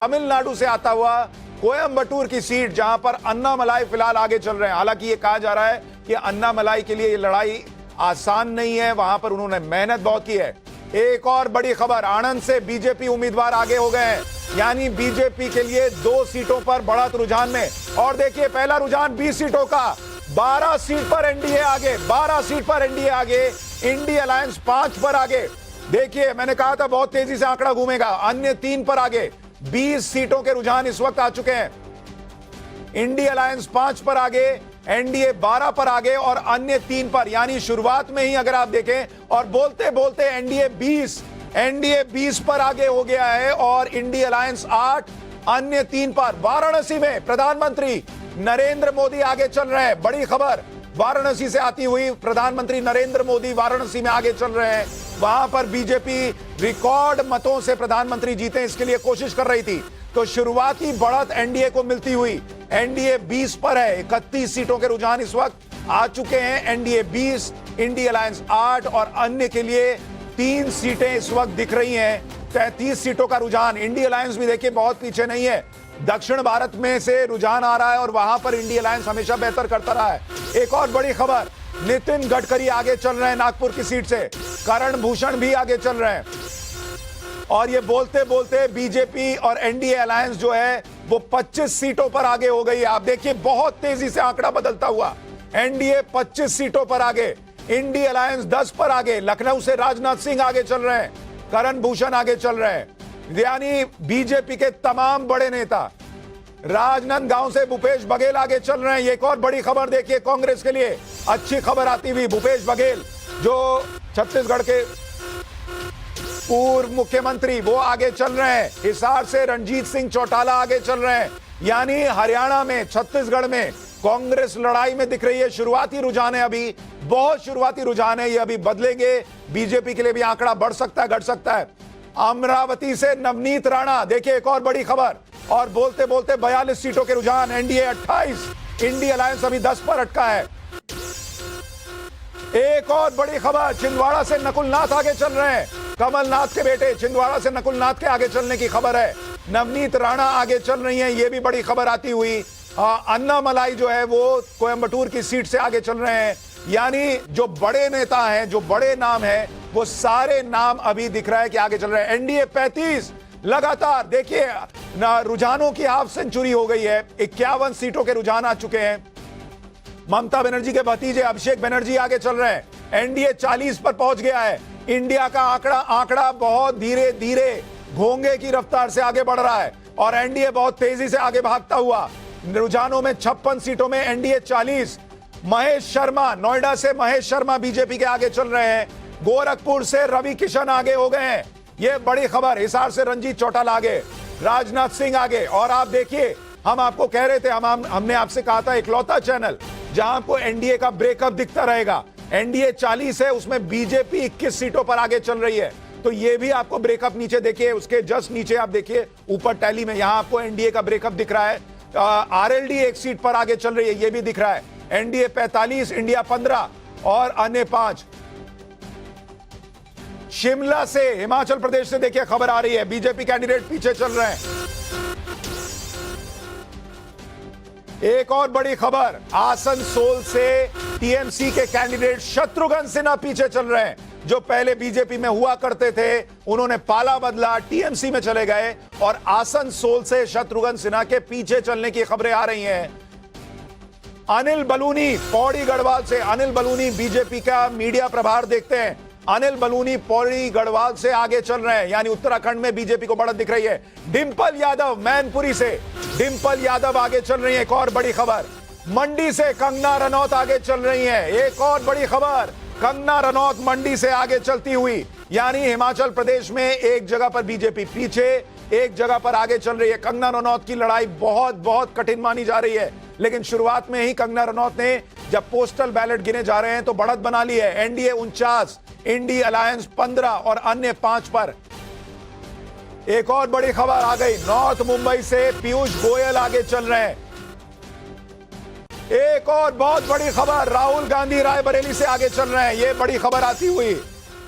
तमिलनाडु से आता हुआ कोयंबटूर की सीट जहां पर अन्नामलाई फिलहाल आगे चल रहे हैं। हालांकि ये कहा जा रहा है कि अन्नामलाई के लिए ये लड़ाई आसान नहीं है, वहां पर उन्होंने मेहनत बहुत की है। एक और बड़ी खबर, आणंद से बीजेपी उम्मीदवार आगे हो गए हैं, यानी बीजेपी के लिए 2 सीटों पर बढ़त रुझान में। और देखिए पहला रुझान 20 सीटों का, 12 सीट पर एनडीए आगे, 12 सीट पर एनडीए आगे, इंडिया अलायंस 5 पर आगे। देखिए मैंने कहा था बहुत तेजी से आंकड़ा घूमेगा, अन्य 3 पर आगे। 20 सीटों के रुझान इस वक्त आ चुके हैं। इंडिया अलायंस 5 पर आगे, एनडीए 12 पर आगे और अन्य 3 पर, यानी शुरुआत में ही अगर आप देखें और बोलते बोलते एनडीए 20 पर आगे हो गया है और इंडिया अलायंस 8, अन्य 3 पर। वाराणसी में प्रधानमंत्री नरेंद्र मोदी आगे चल रहे हैं, बड़ी खबर वाराणसी से आती हुई। प्रधानमंत्री नरेंद्र मोदी वाराणसी में आगे चल रहे हैं। वहां पर बीजेपी रिकॉर्ड मतों से प्रधानमंत्री जीते, इसके लिए कोशिश कर रही थी। तो शुरुआती बढ़त एनडीए को मिलती हुई, एनडीए 20 पर है। 31 सीटों के रुझान इस वक्त आ चुके हैं। एनडीए 20, इंडिया अलायंस 8 और अन्य के लिए 3 सीटें इस वक्त दिख रही हैं। 33 सीटों का रुझान। इंडिया अलायंस भी देखिए बहुत पीछे नहीं है, दक्षिण भारत में से रुझान आ रहा है और वहां पर इंडिया अलायंस हमेशा बेहतर करता रहा है। एक और बड़ी खबर, नितिन गडकरी आगे चल रहे हैं नागपुर की सीट से, करण भूषण भी आगे चल रहे हैं। और ये बोलते बोलते बीजेपी और एनडीए अलायंस जो है वो 25 सीटों पर आगे हो गई है। आप देखिए बहुत तेजी से आंकड़ा बदलता हुआ। एनडीए 25 सीटों पर आगे, इंडिया अलायंस 10 पर आगे। लखनऊ से राजनाथ सिंह आगे चल रहे हैं, करण भूषण आगे चल रहे हैं, यानी बीजेपी के तमाम बड़े नेता। राजनांदगांव से भूपेश बघेल आगे चल रहे हैं। एक और बड़ी खबर देखिए कांग्रेस के लिए अच्छी खबर आती हुई, भूपेश बघेल जो छत्तीसगढ़ के पूर्व मुख्यमंत्री, वो आगे चल रहे हैं। हिसार से रणजीत सिंह चौटाला आगे चल रहे हैं, यानी हरियाणा में, छत्तीसगढ़ में कांग्रेस लड़ाई में दिख रही है। शुरुआती रुझान है, अभी बहुत शुरुआती रुझान है, ये अभी बदलेंगे। बीजेपी के लिए भी आंकड़ा बढ़ सकता है, घट सकता है। अमरावती से नवनीत राणा, देखिए एक और बड़ी खबर। और बोलते बोलते 42 सीटों के रुझान, एनडीए 28, इंडिया अलायंस अभी 10 पर अटका है। एक और बड़ी खबर, छिंदवाड़ा से नकुलनाथ आगे चल रहे हैं, कमलनाथ के बेटे। छिंदवाड़ा से नकुलनाथ के आगे चलने की खबर है। नवनीत राणा आगे चल रही हैं, ये भी बड़ी खबर आती हुई। अन्नामलाई जो है वो कोयंबटूर की सीट से आगे चल रहे हैं, यानी जो बड़े नेता हैं, जो बड़े नाम हैं, वो सारे नाम अभी दिख रहा है कि आगे चल रहे हैं। एनडीए 35 लगातार, देखिए रुझानों की हाफ सेंचुरी हो गई है। 51 सीटों के रुझान आ चुके हैं। ममता बनर्जी के भतीजे अभिषेक बनर्जी आगे चल रहे हैं। एनडीए 40 पर पहुंच गया है। इंडिया का आंकड़ा बहुत धीरे धीरे घोंगे की रफ्तार से आगे बढ़ रहा है और एनडीए बहुत तेजी से आगे भागता हुआ। रुझानों में 56 सीटों में एनडीए 40। महेश शर्मा, नोएडा से महेश शर्मा बीजेपी के आगे चल रहे हैं। गोरखपुर से रवि किशन आगे हो गए हैं, ये बड़ी खबर। हिसार से रंजीत चौटाला आगे, राजनाथ सिंह आगे। और आप देखिए, हम आपको कह रहे थे, हमने आपसे कहा था इकलौता चैनल जहां आपको एनडीए का ब्रेकअप दिखता रहेगा। एनडीए 40 है, उसमें बीजेपी 21 सीटों पर आगे चल रही है। तो ये भी आपको ब्रेकअप नीचे देखिए, उसके जस्ट नीचे आप देखिए ऊपर टैली में, यहां आपको एनडीए का ब्रेकअप दिख रहा है। आरएलडी 1 सीट पर आगे चल रही है, ये भी दिख रहा है। एनडीए 45, इंडिया 15 और अन्य 5। शिमला से, हिमाचल प्रदेश से देखिए खबर आ रही है, बीजेपी कैंडिडेट पीछे चल रहे हैं। एक और बड़ी खबर, आसनसोल से टीएमसी के कैंडिडेट शत्रुघ्न सिन्हा पीछे चल रहे हैं। जो पहले बीजेपी में हुआ करते थे, उन्होंने पाला बदला, टीएमसी में चले गए और आसनसोल से शत्रुघ्न सिन्हा के पीछे चलने की खबरें आ रही हैं। अनिल बलूनी, पौड़ी गढ़वाल से, अनिल बलूनी बीजेपी का मीडिया प्रभार देखते हैं। अनिल बलूनी पौड़ी गढ़वाल से आगे चल रहे हैं, यानी उत्तराखंड में बीजेपी को बढ़त दिख रही है। डिंपल यादव मैनपुरी से, डिंपल यादव आगे चल रही है। एक और बड़ी खबर, मंडी से कंगना रनौत आगे चल रही हैं। एक और बड़ी खबर, कंगना रनौत मंडी से आगे चलती हुई, यानी हिमाचल प्रदेश में एक जगह पर बीजेपी पीछे, एक जगह पर आगे चल रही है। कंगना रनौत की लड़ाई बहुत बहुत कठिन मानी जा रही है, लेकिन शुरुआत में ही कंगना रनौत ने, जब पोस्टल बैलेट गिने जा रहे हैं, तो बढ़त बना ली है। एनडीए 49, इंडिया अलायंस 15 और अन्य 5 पर। एक और बड़ी खबर आ गई, नॉर्थ मुंबई से पीयूष गोयल आगे चल रहे हैं। एक और बहुत बड़ी खबर, राहुल गांधी रायबरेली से आगे चल रहे हैं, ये बड़ी खबर आती हुई।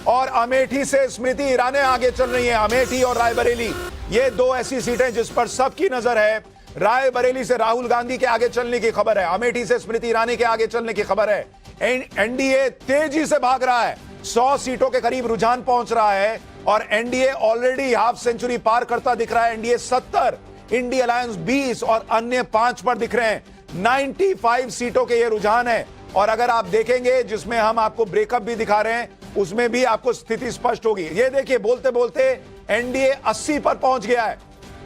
और अमेठी से स्मृति ईरानी आगे चल रही हैं। अमेठी और रायबरेली ये दो ऐसी सीटें जिस पर सबकी नजर है। रायबरेली से राहुल गांधी के आगे चलने की खबर है, अमेठी से स्मृति ईरानी के आगे चलने की खबर है। एनडीए तेजी से भाग रहा है, 100 सीटों के करीब रुझान पहुंच रहा है और एनडीए ऑलरेडी हाफ सेंचुरी पार करता दिख रहा है। एनडीए 70, इंडिया अलायंस 20 और अन्य 5 पर दिख रहे हैं। 95 सीटों के ये रुझान है और अगर आप देखेंगे जिसमें हम आपको ब्रेकअप भी दिखा रहे हैं उसमें भी आपको स्थिति स्पष्ट होगी। ये देखिए बोलते बोलते एनडीए 80 पर पहुंच गया है।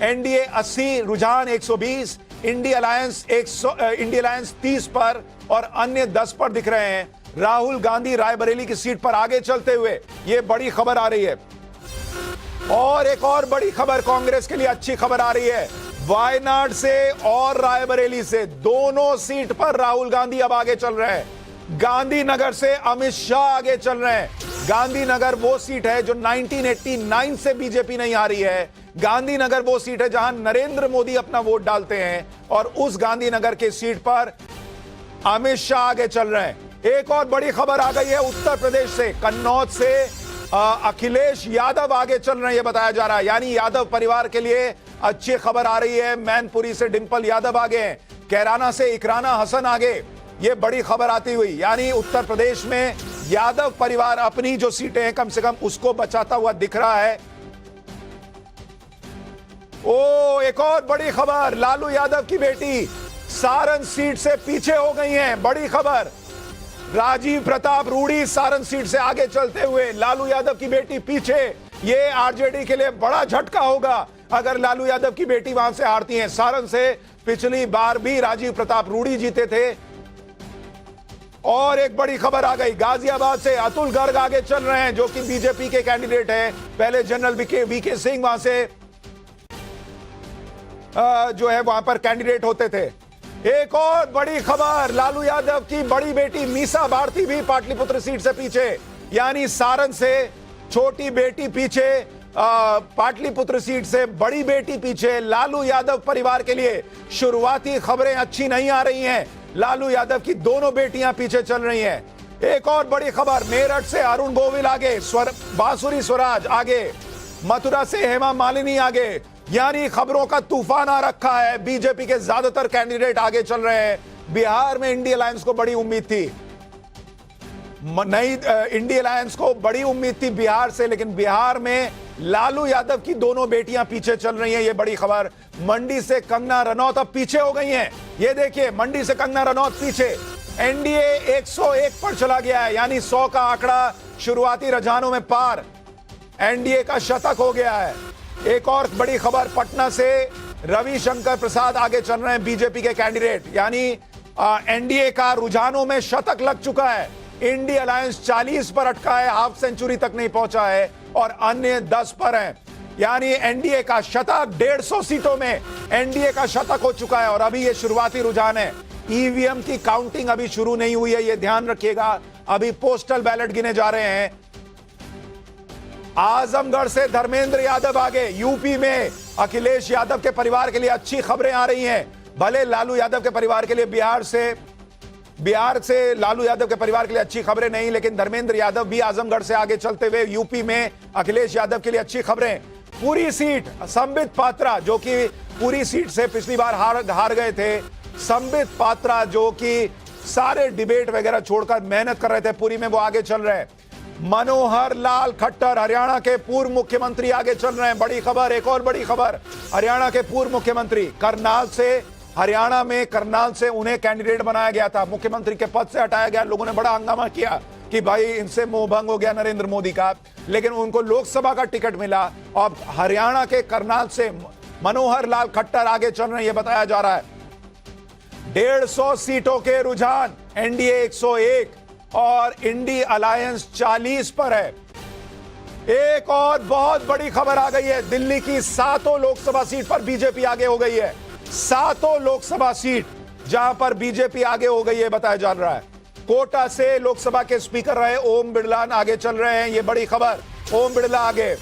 एनडीए 80, रुझान 120, इंडिया अलायंस 30 पर और अन्य 10 पर दिख रहे हैं। राहुल गांधी रायबरेली की सीट पर आगे चलते हुए ये बड़ी खबर आ रही है। और एक और बड़ी खबर कांग्रेस के लिए अच्छी खबर आ रही है। वायनाड से और रायबरेली से दोनों सीट पर राहुल गांधी अब आगे चल रहे हैं। गांधीनगर से अमित शाह आगे चल रहे हैं। गांधीनगर वो सीट है जो 1989 से बीजेपी नहीं हारी है। गांधीनगर वो सीट है जहां नरेंद्र मोदी अपना वोट डालते हैं और उस गांधीनगर के सीट पर अमित शाह आगे चल रहे हैं। एक और बड़ी खबर आ गई है उत्तर प्रदेश से, कन्नौज से अखिलेश यादव आगे चल रहे हैं, ये बताया जा रहा है। यानी यादव परिवार के लिए अच्छी खबर आ रही है। मैनपुरी से डिंपल यादव आगे हैं, कैराना से इकराना हसन आगे, ये बड़ी खबर आती हुई। यानी उत्तर प्रदेश में यादव परिवार अपनी जो सीटें हैं कम से कम उसको बचाता हुआ दिख रहा है। ओ एक और बड़ी खबर, लालू यादव की बेटी सारण सीट से पीछे हो गई हैं, बड़ी खबर। राजीव प्रताप रूडी सारण सीट से आगे चलते हुए, लालू यादव की बेटी पीछे। ये आरजेडी के लिए बड़ा झटका होगा अगर लालू यादव की बेटी वहां से हारती हैं। सारण से पिछली बार भी राजीव प्रताप रूडी जीते थे। और एक बड़ी खबर आ गई, गाजियाबाद से अतुल गर्ग आगे चल रहे हैं जो कि बीजेपी के कैंडिडेट हैं। पहले जनरल वीके सिंह वहां से जो है वहां पर कैंडिडेट होते थे। एक और बड़ी खबर, लालू यादव की बड़ी बेटी मीसा भारती भी पाटलिपुत्र सीट से पीछे। यानी सारण से छोटी बेटी पीछे, पाटलिपुत्र सीट से बड़ी बेटी पीछे। लालू यादव परिवार के लिए शुरुआती खबरें अच्छी नहीं आ रही हैं। लालू यादव की दोनों बेटियां पीछे चल रही हैं। एक और बड़ी खबर, मेरठ से अरुण गोविल आगे, बांसुरी स्वराज आगे, मथुरा से हेमा मालिनी आगे। यानी खबरों का तूफान आ रखा है। बीजेपी के ज्यादातर कैंडिडेट आगे चल रहे हैं। बिहार में इंडिया अलायंस को बड़ी उम्मीद थी, नई इंडिया अलायंस को बड़ी उम्मीद थी बिहार से, लेकिन बिहार में लालू यादव की दोनों बेटियां पीछे चल रही हैं, ये बड़ी खबर। मंडी से कंगना रनौत अब पीछे हो गई हैं। ये देखिए मंडी से कंगना रनौत पीछे। एनडीए 101 पर चला गया है, यानी 100 का आंकड़ा शुरुआती रुझानों में पार। एनडीए का शतक हो गया है। एक और बड़ी खबर, पटना से रविशंकर प्रसाद आगे चल रहे हैं, बीजेपी के कैंडिडेट। यानी एनडीए का रुझानों में शतक लग चुका है। इंडिया अलायंस 40 पर अटका है, हाफ सेंचुरी तक नहीं पहुंचा है और अन्य 10 पर हैं। यानी एनडीए का शतक 150 सीटों में एनडीए का शतक हो चुका है और अभी ये शुरुआती रुझान है। ईवीएम की काउंटिंग अभी शुरू नहीं हुई है, ये ध्यान रखिएगा। अभी पोस्टल बैलेट गिने जा रहे हैं। आजमगढ़ से धर्मेंद्र यादव आगे। यूपी में अखिलेश यादव के परिवार के लिए अच्छी खबरें आ रही हैं। भले लालू यादव के परिवार के लिए बिहार से लालू यादव के परिवार के लिए अच्छी खबरें नहीं, लेकिन धर्मेंद्र यादव भी आजमगढ़ से आगे चलते हुए यूपी में अखिलेश यादव के लिए अच्छी खबरें। पूरी सीट संबित पात्रा जो कि पूरी सीट से पिछली बार हार गए थे, संबित पात्रा जो कि सारे डिबेट वगैरह छोड़कर मेहनत कर रहे थे पूरी में, वो आगे चल रहे हैं। मनोहर लाल खट्टर हरियाणा के पूर्व मुख्यमंत्री आगे चल रहे हैं, बड़ी खबर। एक और बड़ी खबर, हरियाणा के पूर्व मुख्यमंत्री करनाल से, हरियाणा में करनाल से उन्हें कैंडिडेट बनाया गया था, मुख्यमंत्री के पद से हटाया गया। लोगों ने बड़ा हंगामा किया कि भाई इनसे मोहभंग हो गया नरेंद्र मोदी का, लेकिन उनको लोकसभा का टिकट मिला। अब हरियाणा के करनाल से मनोहर लाल खट्टर आगे चल रहे हैं, यह बताया जा रहा है। 150 सीटों के रुझान, एनडीए 101 और इंडिया अलायंस 40 पर है। एक और बहुत बड़ी खबर आ गई है, दिल्ली की 7 लोकसभा सीट पर बीजेपी आगे हो गई है। 7 लोकसभा सीट जहां पर बीजेपी आगे हो गई है बताया जा रहा है। कोटा से लोकसभा के स्पीकर रहे ओम बिरला आगे चल रहे हैं, ये बड़ी खबर। ओम बिरला आगे।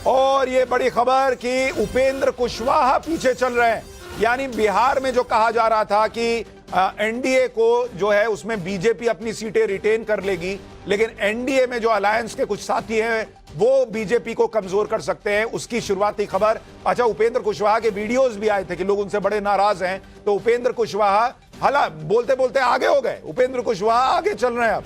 और ये बड़ी खबर कि उपेंद्र कुशवाहा पीछे चल रहे हैं। यानी बिहार में जो कहा जा रहा था कि एनडीए को जो है उसमें बीजेपी अपनी सीटें रिटेन कर लेगी, लेकिन एनडीए में जो अलायंस के कुछ साथी हैं वो बीजेपी को कमजोर कर सकते हैं। उसकी शुरुआती खबर, अच्छा, उपेंद्र कुशवाहा के वीडियोस भी आए थे कि लोग उनसे बड़े नाराज हैं, तो उपेंद्र कुशवाहा हाला बोलते बोलते आगे हो गए। उपेंद्र कुशवाहा आगे चल रहे हैं। अब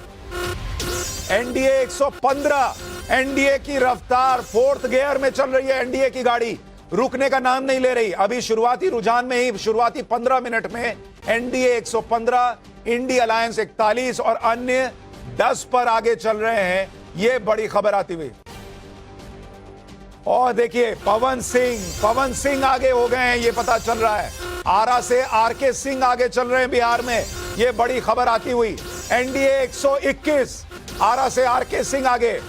एनडीए 115, एनडीए की रफ्तार 4th गियर में चल रही है। एनडीए की गाड़ी रुकने का नाम नहीं ले रही। अभी शुरुआती रुझान में ही शुरुआती 15 मिनट में एनडीए 115, इंडी अलायंस 41 और अन्य 10 पर आगे चल रहे हैं। यह बड़ी खबर आती हुई। और देखिए पवन सिंह आगे हो गए हैं, यह पता चल रहा है। आरा से आरके सिंह आगे चल रहे हैं बिहार में, यह बड़ी खबर आती हुई। एनडीए 121, आरा से आरके सिंह आगे।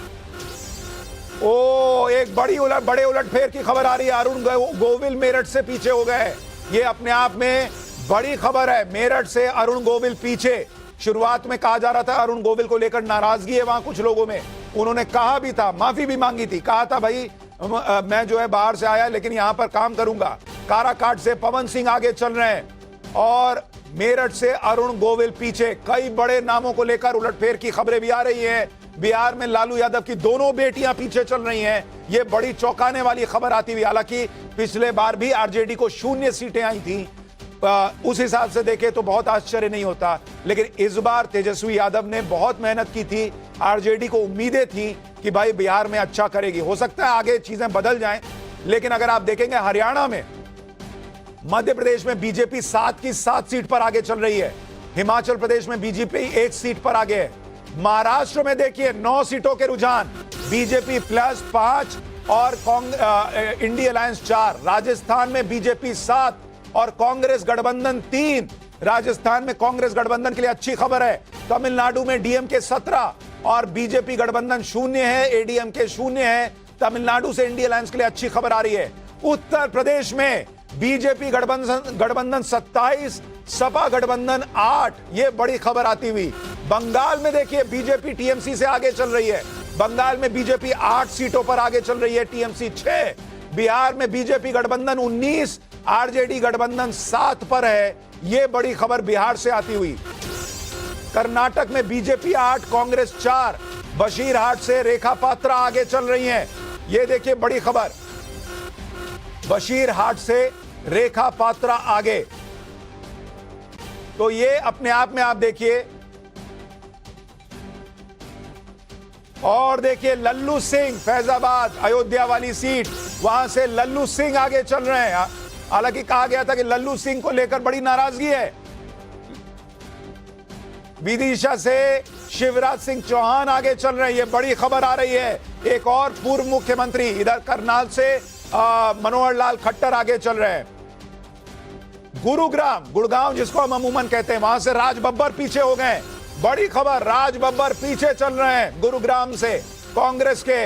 एक बड़े उलटफेर की खबर आ रही है। अरुण गोविल मेरठ से पीछे हो गए। यह अपने आप में बड़ी खबर है। मेरठ से अरुण गोविल पीछे। शुरुआत में कहा जा रहा था अरुण गोविल को लेकर नाराजगी है वहां कुछ लोगों में। उन्होंने कहा भी था, माफी भी मांगी थी, कहा था भाई मैं जो है बाहर से आया लेकिन यहां पर काम करूंगा। काराकाट से पवन सिंह आगे चल रहे हैं और मेरठ से अरुण गोविल पीछे। कई बड़े नामों को लेकर उलटफेर की खबरें भी आ रही हैं। बिहार में लालू यादव की दोनों बेटियां पीछे चल रही हैं। यह बड़ी चौंकाने वाली खबर आती हुई। हालांकि पिछले बार भी आरजेडी को 0 सीटें आई थी, उस हिसाब से देखें तो बहुत आश्चर्य नहीं होता, लेकिन इस बार तेजस्वी यादव ने बहुत मेहनत की थी। आरजेडी को उम्मीदें थी कि भाई बिहार में अच्छा करेगी। हो सकता है आगे चीजें बदल जाएं, लेकिन अगर आप देखेंगे हरियाणा में, मध्य प्रदेश में बीजेपी 7 की 7 सीट पर आगे चल रही है। हिमाचल प्रदेश में बीजेपी 1 सीट पर आगे है। महाराष्ट्र में देखिए 9 सीटों के रुझान, बीजेपी +5 और इंडी अलायंस 4। राजस्थान में बीजेपी 7 और कांग्रेस गठबंधन 3। राजस्थान में कांग्रेस गठबंधन के लिए अच्छी खबर है। तमिलनाडु में डीएमके 17 और बीजेपी गठबंधन 0 है, एडीएमके 0 है। तमिलनाडु से इंडी अलायंस के लिए अच्छी खबर आ रही है। उत्तर प्रदेश में बीजेपी गठबंधन 27, सपा गठबंधन 8। यह बड़ी खबर आती हुई। बंगाल में देखिए बीजेपी टीएमसी से आगे चल रही है। बंगाल में बीजेपी 8 सीटों पर आगे चल रही है, टीएमसी 6। बिहार में बीजेपी गठबंधन 19, आरजेडी गठबंधन 7 पर है। यह बड़ी खबर बिहार से आती हुई। कर्नाटक में बीजेपी 8, कांग्रेस 4। बशीरहाट से रेखा पात्रा आगे चल रही हैं। यह देखिए बड़ी खबर, बशीरहाट से रेखा पात्रा आगे। तो ये अपने आप में आप देखिए। और देखिए लल्लू सिंह, फैजाबाद अयोध्या वाली सीट, वहां से लल्लू सिंह आगे चल रहे हैं। हालांकि कहा गया था कि लल्लू सिंह को लेकर बड़ी नाराजगी है। विदिशा से शिवराज सिंह चौहान आगे चल रहे हैं। यह बड़ी खबर आ रही है। एक और पूर्व मुख्यमंत्री इधर करनाल से मनोहर लाल खट्टर आगे चल रहे हैं। गुड़गांव जिसको हम अमूमन कहते हैं, वहां से राज बब्बर पीछे हो गए। बड़ी खबर, राज बब्बर पीछे चल रहे हैं गुरुग्राम से कांग्रेस के।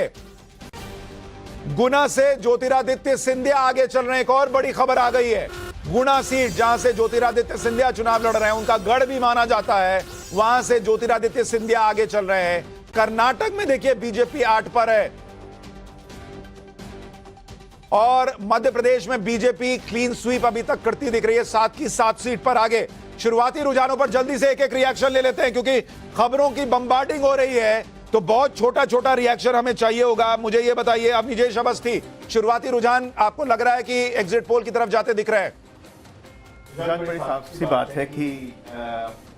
गुना से ज्योतिरादित्य सिंधिया आगे चल रहे हैं। एक और बड़ी खबर आ गई है। गुना सीट जहां से ज्योतिरादित्य सिंधिया चुनाव लड़ रहे हैं, उनका गढ़ भी माना जाता है, वहां से ज्योतिरादित्य सिंधिया आगे चल रहे हैं। कर्नाटक में देखिए बीजेपी 8 पर है और मध्य प्रदेश में बीजेपी क्लीन स्वीप अभी तक करती दिख रही है, 7 की 7 सीट पर आगे। शुरुआती रुझानों पर जल्दी से एक रिएक्शन ले लेते हैं क्योंकि खबरों की बम्बार्डिंग हो रही है, तो बहुत छोटा रिएक्शन हमें चाहिए होगा। मुझे ये बताइए, अब निजेश अवस्थी, शुरुआती रुझान आपको लग रहा है कि एग्जिट पोल की तरफ जाते दिख रहे हैं? बड़ी साफ सी बात है कि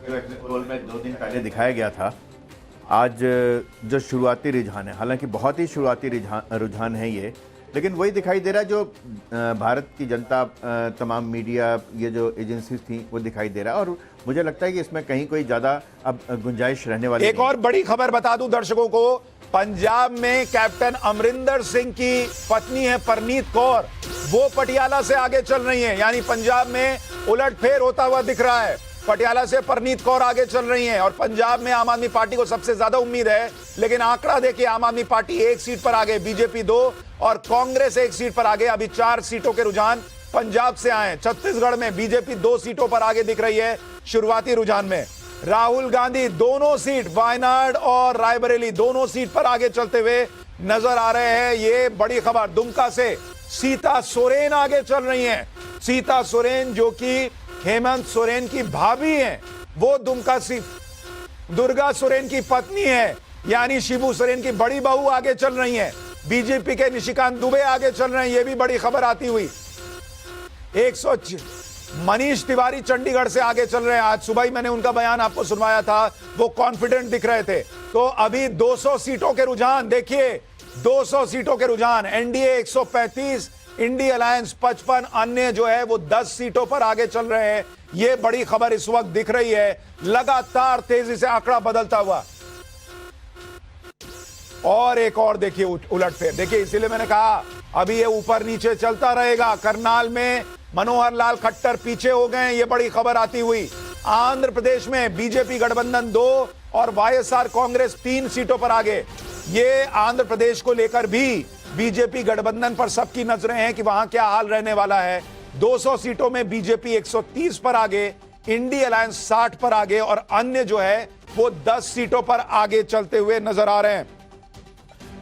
जो एग्जिट पोल में 2 दिन पहले दिखाया गया था, आज जो शुरुआती रुझान है, हालांकि बहुत ही शुरुआती रुझान है ये, लेकिन वही दिखाई दे रहा है जो भारत की जनता, तमाम मीडिया, ये जो एजेंसीज थी, वो दिखाई दे रहा है। और मुझे लगता है कि इसमें कहीं कोई ज़्यादा अब गुंजाइश रहने वाली एक और बड़ी खबर बता दूं दर्शकों को, पंजाब में कैप्टन अमरिंदर सिंह की पत्नी है परनीत कौर, वो पटियाला से आगे चल रही हैं। यानी पंजाब में उलटफेर होता हुआ दिख रहा है। पटियाला से परनीत कौर आगे चल रही हैं और पंजाब में आम आदमी पार्टी को सबसे ज्यादा उम्मीद है, लेकिन आंकड़ा देखिए, आम आदमी पार्टी 1 सीट पर आगे, बीजेपी 2 और कांग्रेस 1 सीट पर आगे। अभी 4 सीटों के रुझान पंजाब से आए। छत्तीसगढ़ में बीजेपी 2 सीटों पर आगे दिख रही है शुरुआती रुझान में। राहुल गांधी दोनों सीट, वायनाड और रायबरेली दोनों सीट पर आगे चलते हुए नजर आ रहे हैं। ये बड़ी खबर। दुमका से सीता सोरेन आगे चल रही हैं। सीता सोरेन जो कि हेमंत सोरेन की भाभी हैं, वो दुर्गा सोरेन की पत्नी है, यानी शिबू सोरेन की बड़ी बहू आगे चल रही है। बीजेपी के निशिकांत दुबे आगे चल रहे हैं, ये भी बड़ी खबर आती हुई। 100 मनीष तिवारी चंडीगढ़ से आगे चल रहे हैं। आज सुबह ही मैंने उनका बयान आपको सुनवाया था, वो कॉन्फिडेंट दिख रहे थे। तो अभी 200 सीटों के रुझान देखिए, 200 सीटों के रुझान, एनडीए 135, इंडी अलायंस 55, अन्य जो है वो 10 सीटों पर आगे चल रहे हैं। ये बड़ी खबर इस वक्त दिख रही है, लगातार तेजी से आंकड़ा बदलता हुआ। और एक और देखिए उलटफेर, देखिए इसीलिए मैंने कहा अभी ये ऊपर नीचे चलता रहेगा। करनाल में मनोहर लाल खट्टर पीछे हो गए, ये बड़ी खबर आती हुई। आंध्र प्रदेश में बीजेपी गठबंधन 2 और वाईएसआर कांग्रेस 3 सीटों पर आगे। ये आंध्र प्रदेश को लेकर भी बीजेपी गठबंधन पर सबकी नजरें हैं कि वहां क्या हाल रहने वाला है। 200 सीटों में बीजेपी 130 पर आगे, इंडी अलायंस 60 पर आगे और अन्य जो है वो 10 सीटों पर आगे चलते हुए नजर आ रहे हैं।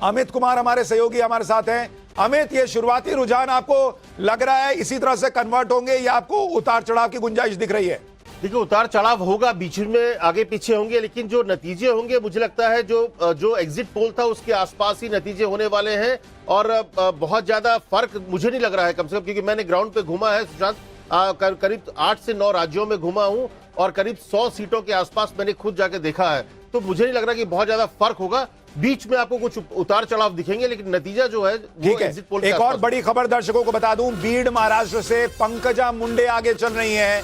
अमित कुमार हमारे सहयोगी हमारे साथ हैं। अमित, ये शुरुआती रुझान आपको लग रहा है इसी तरह से कन्वर्ट होंगे या आपको उतार चढ़ाव की गुंजाइश दिख रही है? देखिए, उतार चढ़ाव होगा, बीच में आगे पीछे होंगे, लेकिन जो नतीजे होंगे मुझे लगता है जो एग्जिट पोल था उसके आसपास ही नतीजे होने वाले हैं। और बहुत ज्यादा फर्क मुझे नहीं लग रहा है, कम से कम, क्योंकि मैंने ग्राउंड पे घूमा है सुशांत। करीब 8 से 9 राज्यों में घूमा हूं और करीब 100 सीटों के आसपास मैंने खुद जाके देखा है। तो मुझे नहीं लग रहा कि बहुत ज्यादा फर्क होगा। बीच में आपको कुछ उतार चढ़ाव दिखेंगे, लेकिन नतीजा जो है वो एग्जिट पोल। एक और बड़ी खबर दर्शकों को बता दूं, बीड़ महाराष्ट्र से पंकजा मुंडे आगे चल रही हैं।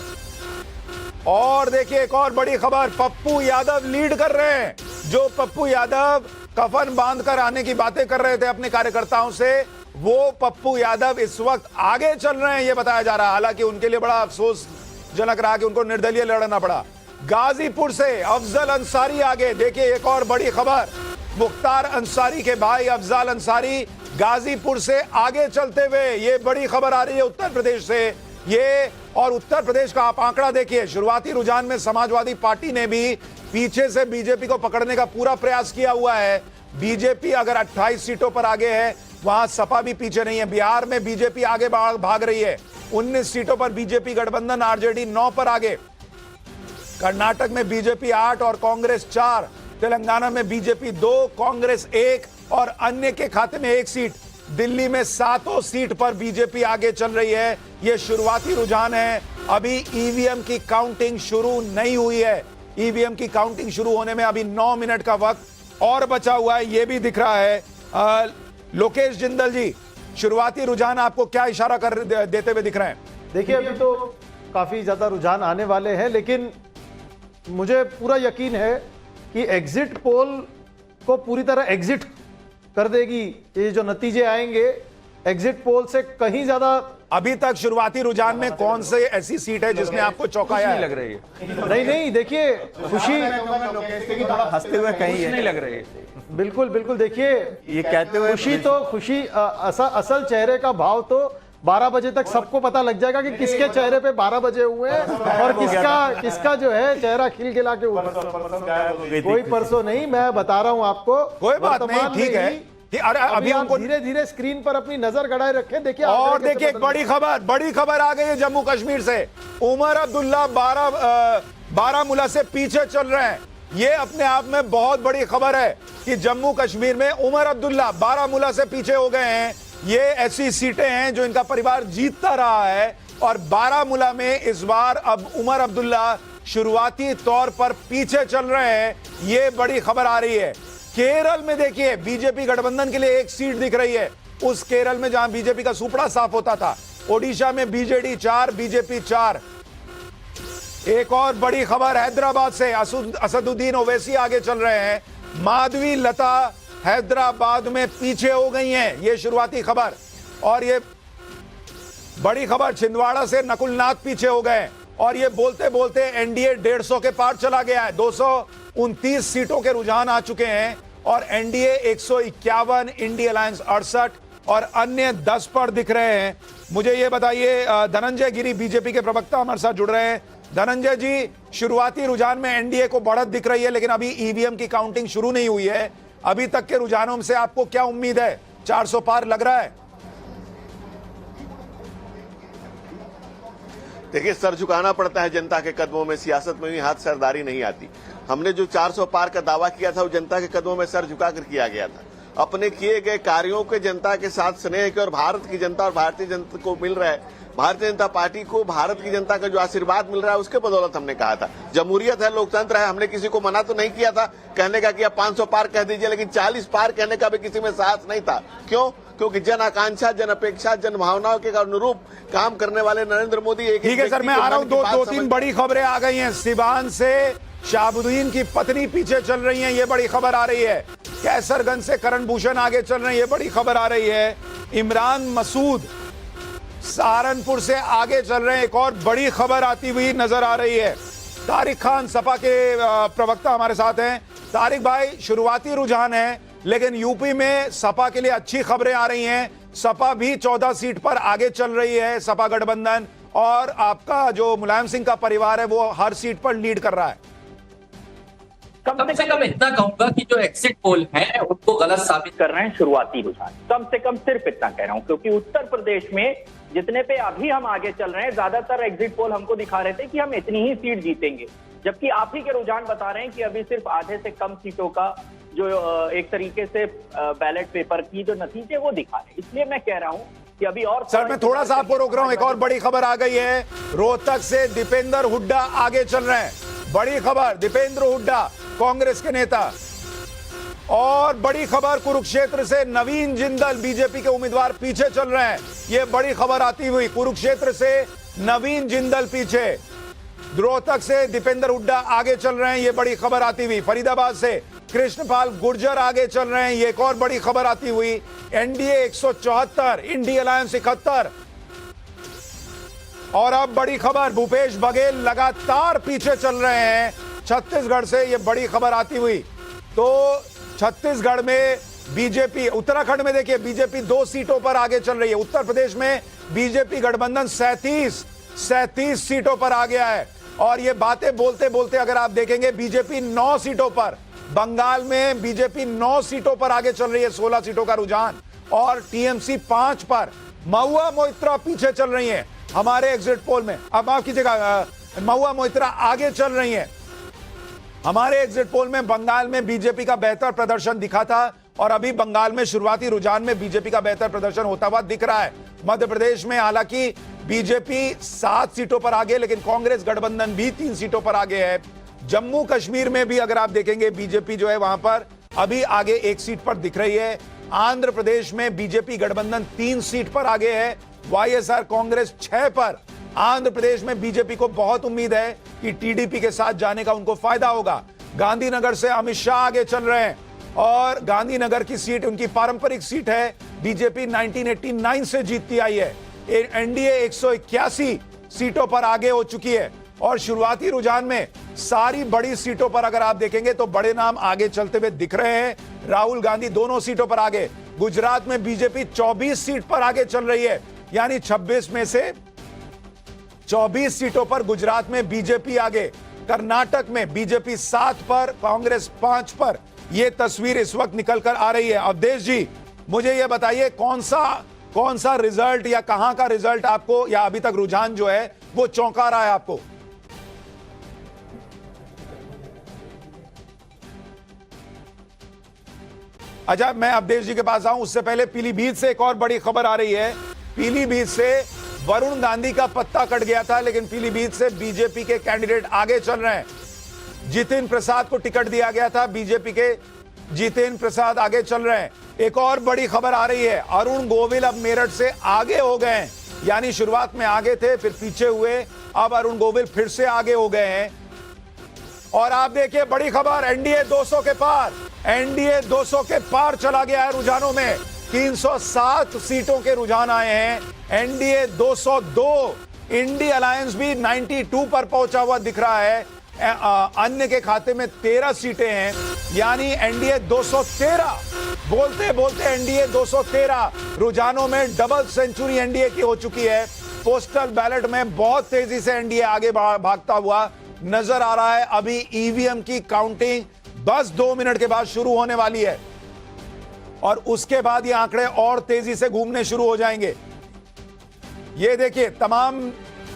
और देखिए एक और बड़ी खबर, पप्पू यादव लीड कर रहे हैं। जो पप्पू यादव कफन बांधकर आने की बातें कर रहे थे अपने कार्यकर्ताओं से, वो पप्पू यादव इस वक्त आगे चल रहे हैं, ये बताया जा रहा है। हालांकि उनके लिए बड़ा अफसोसजनक रहा कि उनको निर्दलीय लड़ना पड़ा। गाजीपुर से अफजल अंसारी आगे, देखिए एक और बड़ी खबर, मुख्तार अंसारी के भाई अफजल अंसारी गाजीपुर से आगे चलते हुए, ये बड़ी खबर आ रही है उत्तर प्रदेश से। ये और उत्तर प्रदेश का आप आंकड़ा देखिए, शुरुआती रुझान में समाजवादी पार्टी ने भी पीछे से बीजेपी को पकड़ने का पूरा प्रयास किया हुआ है। बीजेपी अगर 28 सीटों पर आगे है, वहां सपा भी पीछे नहीं है। बिहार में बीजेपी आगे भाग रही है, 19 सीटों पर बीजेपी गठबंधन, आरजेडी 9 पर आगे। कर्नाटक में बीजेपी 8 और कांग्रेस 4, तेलंगाना में बीजेपी 2, कांग्रेस 1 और अन्य के खाते में 1 सीट। दिल्ली में 7 सीट पर बीजेपी आगे चल रही है। यह शुरुआती रुझान है, अभी ईवीएम की काउंटिंग शुरू नहीं हुई है। ईवीएम की काउंटिंग शुरू होने में अभी 9 मिनट का वक्त और बचा हुआ है, यह भी दिख रहा है। लोकेश जिंदल जी, शुरुआती रुझान आपको क्या इशारा कर देते हुए दिख रहे हैं? देखिए, अभी तो काफी ज्यादा रुझान आने वाले हैं, लेकिन मुझे पूरा यकीन है कि एग्जिट पोल को पूरी तरह एग्जिट कर देगी। ये जो नतीजे आएंगे एग्जिट पोल से कहीं ज्यादा। अभी तक शुरुआती रुझान में कौन से ऐसी सीट है जिसने आपको चौंकाया है? लग रही है नहीं, देखिए खुशी थोड़ा हंसते हुए कहीं नहीं लग रही है। बिल्कुल बिल्कुल, देखिए ये कहते हुए खुशी असल चेहरे का भाव तो 12 बजे तक सबको पता लग जाएगा कि किसके चेहरे पे 12 बजे हुए हैं और किसका जो है चेहरा खिलखिला के ऊपर। कोई परसों नहीं, मैं बता रहा हूं आपको, कोई बात नहीं, ठीक है। अरे अभी हमको धीरे धीरे स्क्रीन पर अपनी नजर गड़ाए रखें। देखिए और देखिए एक बड़ी खबर आ गई है जम्मू कश्मीर से। उमर अब्दुल्ला बारामूला से पीछे चल रहे हैं। ये अपने आप में बहुत बड़ी खबर है कि जम्मू कश्मीर में उमर अब्दुल्ला बारामूला से पीछे हो गए हैं। ये ऐसी सीटें हैं जो इनका परिवार जीतता रहा है और बारामूला में इस बार अब उमर अब्दुल्ला शुरुआती तौर पर पीछे चल रहे हैं। ये बड़ी खबर आ रही है। केरल में देखिए बीजेपी गठबंधन के लिए 1 सीट दिख रही है, उस केरल में जहां बीजेपी का सुपड़ा साफ होता था। ओडिशा में बीजेडी 4, बीजेपी 4। एक और बड़ी खबर हैदराबाद से, असदुद्दीन ओवैसी आगे चल रहे हैं। माधवी लता हैदराबाद में पीछे हो गई हैं, ये शुरुआती खबर। और ये बड़ी खबर, छिंदवाड़ा से नकुलनाथ पीछे हो गए और ये बोलते बोलते एनडीए 150 के पार चला गया है। 229 सीटों के रुझान आ चुके हैं और एनडीए 151, इंडी अलायंस 68 और अन्य 10 पर दिख रहे हैं। मुझे ये बताइए, धनंजय गिरी बीजेपी के प्रवक्ता हमारे साथ जुड़ रहे हैं। धनंजय जी, शुरुआती रुझान में एनडीए को बढ़त दिख रही है, लेकिन अभी ईवीएम की काउंटिंग शुरू नहीं हुई है। अभी तक के रुझानों से आपको क्या उम्मीद है? 400 पार लग रहा है? देखिए, सर झुकाना पड़ता है जनता के कदमों में, सियासत में भी हाथ सरदारी नहीं आती। हमने जो 400 पार का दावा किया था वो जनता के कदमों में सर झुकाकर किया गया था। अपने किए गए कार्यों के जनता के साथ स्नेह के और भारत की जनता और भारतीय जनता को मिल रहा है, भारतीय जनता पार्टी को भारत की जनता का जो आशीर्वाद मिल रहा है उसके बदौलत हमने कहा था। जमहूरियत है, लोकतंत्र है, हमने किसी को मना तो नहीं किया था कहने का कि आप 500 पार कह दीजिए, लेकिन 40 पार कहने का भी किसी में साहस नहीं था। क्यों? क्योंकि जन आकांक्षा, जन अपेक्षा, जन भावनाओं के अनुरूप काम करने वाले नरेंद्र मोदी एक ठीक है सर, मैं आ रहा हूं। दो तीन बड़ी खबरें आ गई हैं। सिवान से शाहबुद्दीन की पत्नी पीछे चल रही हैं, ये बड़ी खबर आ रही है। कैसरगंज से करण भूषण आगे चल रहे हैं, ये बड़ी खबर आ रही है। इमरान मसूद सहारनपुर से आगे चल रहे हैं, एक और बड़ी खबर आती हुई नजर आ रही है। तारिक खान सपा के प्रवक्ता हमारे साथ हैं। तारिक भाई, शुरुआती रुझान है, लेकिन यूपी में सपा के लिए अच्छी खबरें आ रही हैं। सपा भी 14 सीट पर आगे चल रही है, सपा गठबंधन, और आपका जो मुलायम सिंह का परिवार है वो हर सीट पर लीड कर रहा है। कम से कम इतना कहूंगा कि जो एग्जिट पोल हैं उनको गलत साबित कर रहे हैं शुरुआती रुझान। कम से कम सिर्फ इतना कह रहा हूं, क्योंकि उत्तर प्रदेश में जितने पे अभी हम आगे चल रहे हैं, ज्यादातर एग्जिट पोल हमको दिखा रहे थे कि हम इतनी ही सीट जीतेंगे, जबकि आप ही के रुझान बता रहे हैं कि अभी सिर्फ आधे से कम सीटों का जो एक तरीके से बैलेट पेपर की जो नतीजे वो दिखा रहे हैं। इसलिए मैं कह रहा हूं कि अभी और सर मैं थोड़ा सा आपको रोक रहा हूं, एक और बड़ी खबर आ गई है। रोहतक से दीपेंद्र हुड्डा आगे चल रहे हैं, बड़ी खबर। दीपेंद्र हुड्डा कांग्रेस के नेता। और बड़ी खबर, कुरुक्षेत्र से नवीन जिंदल बीजेपी के उम्मीदवार पीछे चल रहे हैं, ये बड़ी खबर आती हुई। कुरुक्षेत्र से नवीन जिंदल पीछे, रोहतक से दीपेंद्र हुड्डा आगे चल रहे हैं, ये बड़ी खबर आती हुई। फरीदाबाद से कृष्णपाल गुर्जर आगे चल रहे हैं, ये एक और बड़ी खबर आती हुई। NDA 174, INDI alliance 71। और अब बड़ी खबर, भूपेश बघेल लगातार पीछे चल रहे हैं छत्तीसगढ़ से, ये बड़ी खबर आती हुई। तो छत्तीसगढ़ में बीजेपी, उत्तराखंड में देखिए बीजेपी 2 सीटों पर आगे चल रही है। उत्तर प्रदेश में बीजेपी गठबंधन 37 सीटों पर आ गया है। और ये बातें बोलते बोलते अगर आप देखेंगे, बीजेपी 9 सीटों पर, बंगाल में बीजेपी 9 सीटों पर आगे चल रही है, 16 सीटों का रुझान। और टीएमसी 5 पर। महुआ मोइत्रा पीछे चल रही है हमारे एग्जिट पोल में। अब माफ कीजिएगा, महुआ मोइत्रा आगे चल रही है हमारे एग्जिट पोल में। बंगाल में बीजेपी का बेहतर प्रदर्शन दिखा था, और अभी बंगाल में शुरुआती रुझान में बीजेपी का बेहतर प्रदर्शन होता हुआ दिख रहा है। मध्य प्रदेश में हालांकि बीजेपी 7 सीटों पर आगे, लेकिन कांग्रेस गठबंधन भी 3 सीटों पर आगे है। जम्मू कश्मीर में भी अगर आप देखेंगे, बीजेपी जो है वहां पर अभी आगे 1 सीट पर दिख रही है। आंध्र प्रदेश में बीजेपी गठबंधन 3 सीट पर आगे है, वाईएसआर कांग्रेस 6 पर। आंध्र प्रदेश में बीजेपी को बहुत उम्मीद है कि टीडीपी के साथ जाने का उनको फायदा होगा। गांधीनगर से अमित शाह आगे चल रहे हैं, और गांधीनगर की सीट उनकी पारंपरिक सीट है, बीजेपी 1989 से जीतती आई है। एनडीए 181 सीटों पर आगे हो चुकी है। और शुरुआती रुझान में सारी बड़ी सीटों पर अगर आप देखेंगे तो बड़े नाम आगे चलते हुए दिख रहे हैं। राहुल गांधी दोनों सीटों पर आगे। गुजरात में बीजेपी 24 सीट पर आगे चल रही है, यानी 26 में से 24 सीटों पर गुजरात में बीजेपी आगे। कर्नाटक में बीजेपी 7 पर, कांग्रेस 5 पर। यह तस्वीर इस वक्त निकल कर आ रही है। अवधेश जी, मुझे यह बताइए कौन सा रिजल्ट या कहां का रिजल्ट आपको, या अभी तक रुझान जो है वो चौंका रहा है आपको? अच्छा, मैं अवधेश जी के पास आऊं उससे पहले पीलीभीत से एक और बड़ी खबर आ रही है। पीलीभीत से वरुण गांधी का पत्ता कट गया था, लेकिन पीलीभीत से बीजेपी के कैंडिडेट आगे चल रहे हैं। जितिन प्रसाद को टिकट दिया गया था, बीजेपी के जितिन प्रसाद आगे चल रहे हैं। एक और बड़ी खबर आ रही है, अरुण गोविल अब मेरठ से आगे हो गए हैं, यानी शुरुआत में आगे थे फिर पीछे हुए, अब अरुण गोविल फिर से आगे हो गए हैं। और आप देखिए बड़ी खबर, एनडीए 200 के पार, एनडीए 200 के पार चला गया है रुझानों में। 307 सीटों के रुझान आए हैं, एनडीए 202, इंडी अलायंस भी 92 पर पहुंचा हुआ दिख रहा है। अन्य के खाते में 13 सीटें हैं, यानी एनडीए 213। बोलते बोलते एनडीए 213 रुझानों में डबल सेंचुरी एनडीए की हो चुकी है। पोस्टल बैलेट में बहुत तेजी से एनडीए आगे भागता हुआ नजर आ रहा है। अभी ईवीएम की काउंटिंग बस 2 मिनट के बाद शुरू होने वाली है, और उसके बाद ये आंकड़े और तेजी से घूमने शुरू हो जाएंगे। ये देखिए, तमाम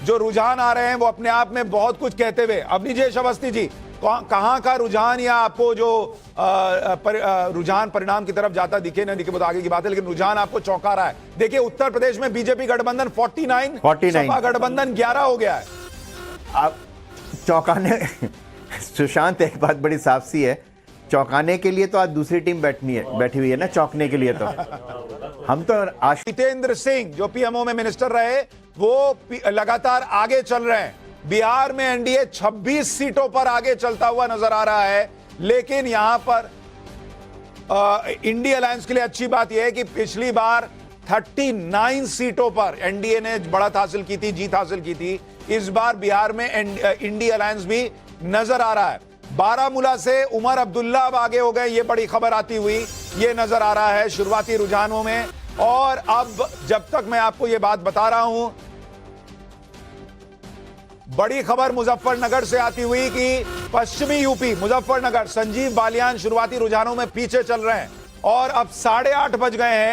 जो रुझान आ रहे हैं वो अपने आप में बहुत कुछ कहते हुए। अवनीजेश अवस्थी जी, कहां का रुझान या आपको जो रुझान परिणाम की तरफ जाता दिखे न दिखे वो तो आगे की बात है, लेकिन रुझान आपको चौंका रहा है। देखिए उत्तर प्रदेश में बीजेपी गठबंधन 49, सपा गठबंधन 11 हो गया है। आप चौंकाने सुशांत, एक बात बड़ी साफ सी है, चौंकाने के लिए तो आज दूसरी टीम बैठी हुई है ना, चौंकने के लिए तो हम तो जितेंद्र सिंह जो पीएमओ में मिनिस्टर रहे वो लगातार आगे चल रहे हैं। बिहार में एनडीए 26 सीटों पर आगे चलता हुआ नजर आ रहा है, लेकिन यहां पर इंडिया अलायंस के लिए अच्छी बात यह है कि पिछली बार 39 सीटों पर एनडीए ने बढ़त हासिल की थी, जीत हासिल की थी। इस बार बिहार में इंडिया अलायंस भी नजर आ रहा है। बारामूला से उमर अब्दुल्ला अब आगे हो गए, ये बड़ी खबर आती हुई ये नजर आ रहा है शुरुआती रुझानों में। और अब जब तक मैं आपको ये बात बता रहा हूं, बड़ी खबर मुजफ्फरनगर से आती हुई कि पश्चिमी यूपी मुजफ्फरनगर संजीव बालियान शुरुआती रुझानों में पीछे चल रहे हैं और अब 8:30 बज गए हैं।